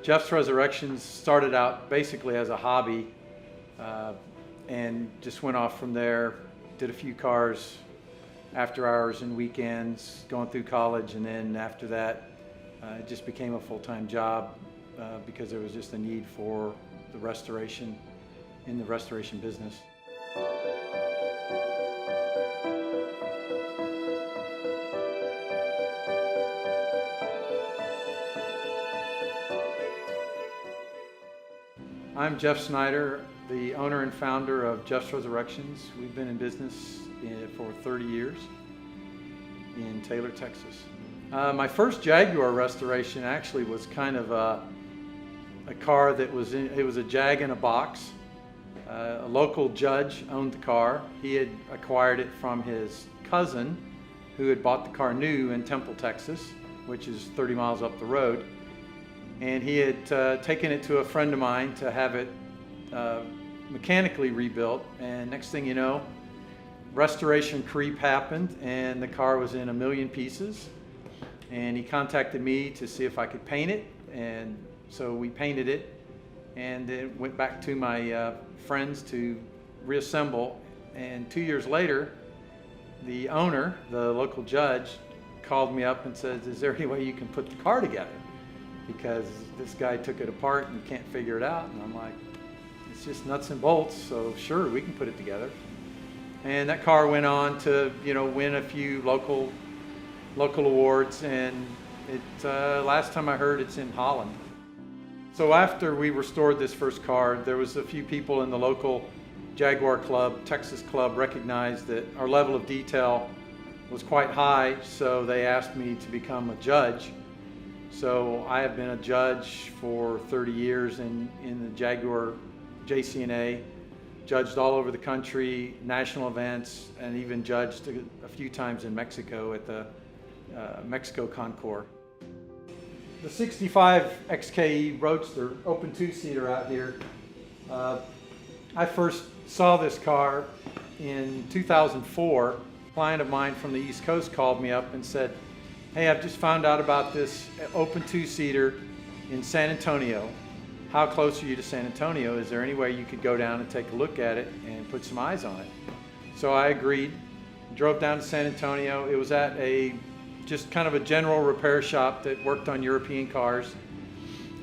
Jeff's Resurrections started out basically as a hobby and just went off from there. Did a few cars after hours and weekends going through college, and then after that it just became a full-time job because there was just a need for the restoration in the restoration business. I'm Jeff Snyder, the owner and founder of Jeff's Resurrections. We've been in business for 30 years in Taylor, Texas. My first Jaguar restoration actually was kind of a car that was it was a Jag in a box. A local judge owned the car. He had acquired it from his cousin who had bought the car new in Temple, Texas, which is 30 miles up the road. And he had taken it to a friend of mine to have it mechanically rebuilt. And next thing you know, restoration creep happened and the car was in a million pieces. And he contacted me to see if I could paint it. And so we painted it and then went back to my friends to reassemble. And 2 years later, the owner, the local judge, called me up and said, "Is there any way you can put the car together? Because this guy took it apart and can't figure it out." And I'm like, "It's just nuts and bolts, so sure, we can put it together." And that car went on to, win a few local awards, and it last time I heard, it's in Holland. So after we restored this first car, there was a few people in the local Jaguar Club, Texas Club, recognized that our level of detail was quite high, so they asked me to become a judge. So I have been a judge for 30 years in the Jaguar JCNA, judged all over the country, national events, and even judged a few times in Mexico at the Mexico Concours. The 65 XKE Roadster, open two-seater out here. I first saw this car in 2004. A client of mine from the East Coast called me up and said, "Hey, I've just found out about this open two-seater in San Antonio. How close are you to San Antonio? Is there any way you could go down and take a look at it and put some eyes on it?" So I agreed, drove down to San Antonio. It was at just kind of a general repair shop that worked on European cars,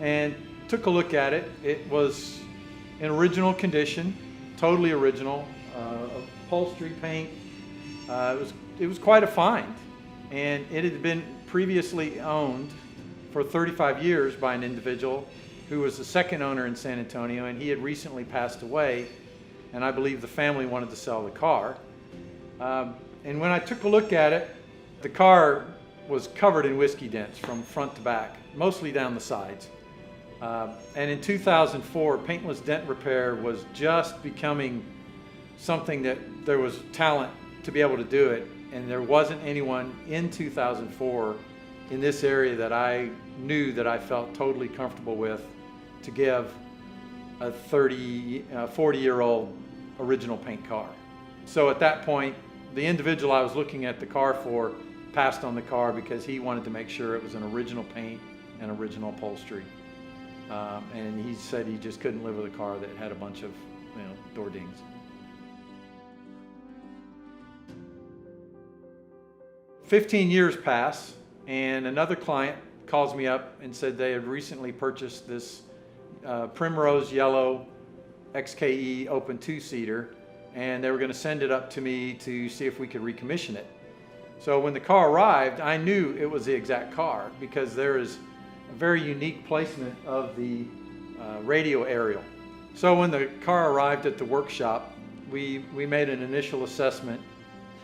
and took a look at it. It was in original condition, totally original, upholstery, paint. It was quite a find. And it had been previously owned for 35 years by an individual who was the second owner in San Antonio, and he had recently passed away, and I believe the family wanted to sell the car. And when I took a look at it, the car was covered in whiskey dents from front to back, mostly down the sides. And in 2004, paintless dent repair was just becoming something that there was talent to be able to do it. And there wasn't anyone in 2004 in this area that I knew that I felt totally comfortable with to give a 40-year-old original paint car. So at that point, the individual I was looking at the car for passed on the car because he wanted to make sure it was an original paint and original upholstery. And he said he just couldn't live with a car that had a bunch of door dings. "15 years pass, and another client calls me up and said they had recently purchased this primrose yellow XKE open two-seater, and they were going to send it up to me to see if we could recommission it. So when the car arrived, I knew it was the exact car because there is a very unique placement of the radio aerial. So when the car arrived at the workshop, we made an initial assessment.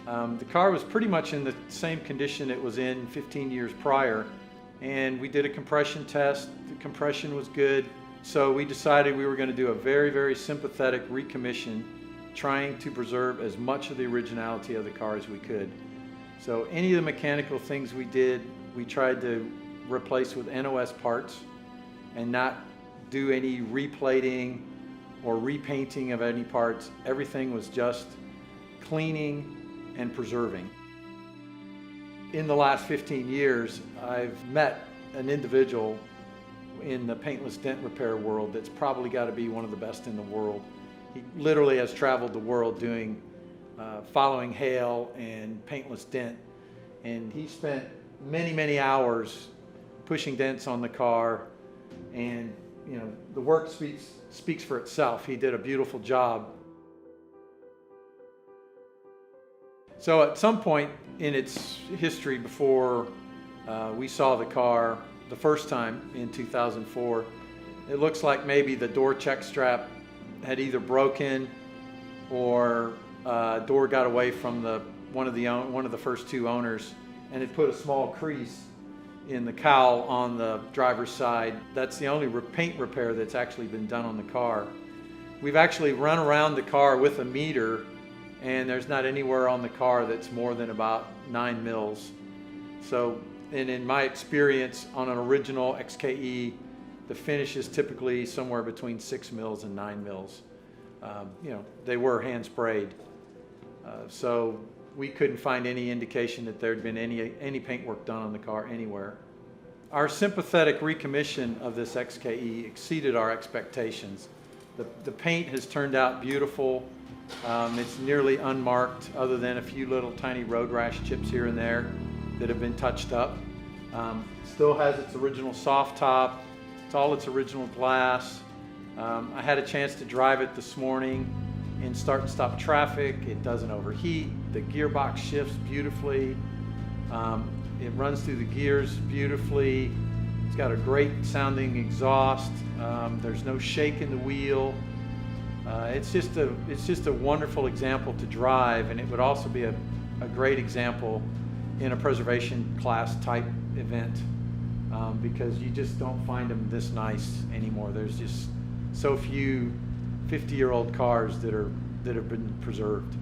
The car was pretty much in the same condition it was in 15 years prior, and we did a compression test. The compression was good, so we decided we were going to do a very, very sympathetic recommission, trying to preserve as much of the originality of the car as we could. So any of the mechanical things we did, we tried to replace with NOS parts and not do any replating or repainting of any parts. Everything was just cleaning and preserving. In the last 15 years, I've met an individual in the paintless dent repair world that's probably got to be one of the best in the world. He literally has traveled the world doing following hail and paintless dent, and he spent many hours pushing dents on the car, and you know, the work speaks for itself. He did a beautiful job. So at some point in its history, before we saw the car the first time in 2004, it looks like maybe the door check strap had either broken or door got away from one of the first two owners, and it put a small crease in the cowl on the driver's side. That's the only paint repair that's actually been done on the car. We've actually run around the car with a meter, and there's not anywhere on the car that's more than about 9 mils. So, and in my experience on an original XKE, the finish is typically somewhere between 6 mils and 9 mils. You know, they were hand sprayed. So we couldn't find any indication that there'd been any paint work done on the car anywhere. Our sympathetic recommission of this XKE exceeded our expectations. The paint has turned out beautiful. It's nearly unmarked, other than a few little tiny road rash chips here and there that have been touched up. Still has its original soft top. It's all its original glass. I had a chance to drive it this morning in start and stop traffic. It doesn't overheat. The gearbox shifts beautifully. It runs through the gears beautifully. It's got a great sounding exhaust. There's no shake in the wheel. It's just a wonderful example to drive, and it would also be a great example in a preservation class type event, because you just don't find them this nice anymore. There's just so few 50-year-old cars that have been preserved.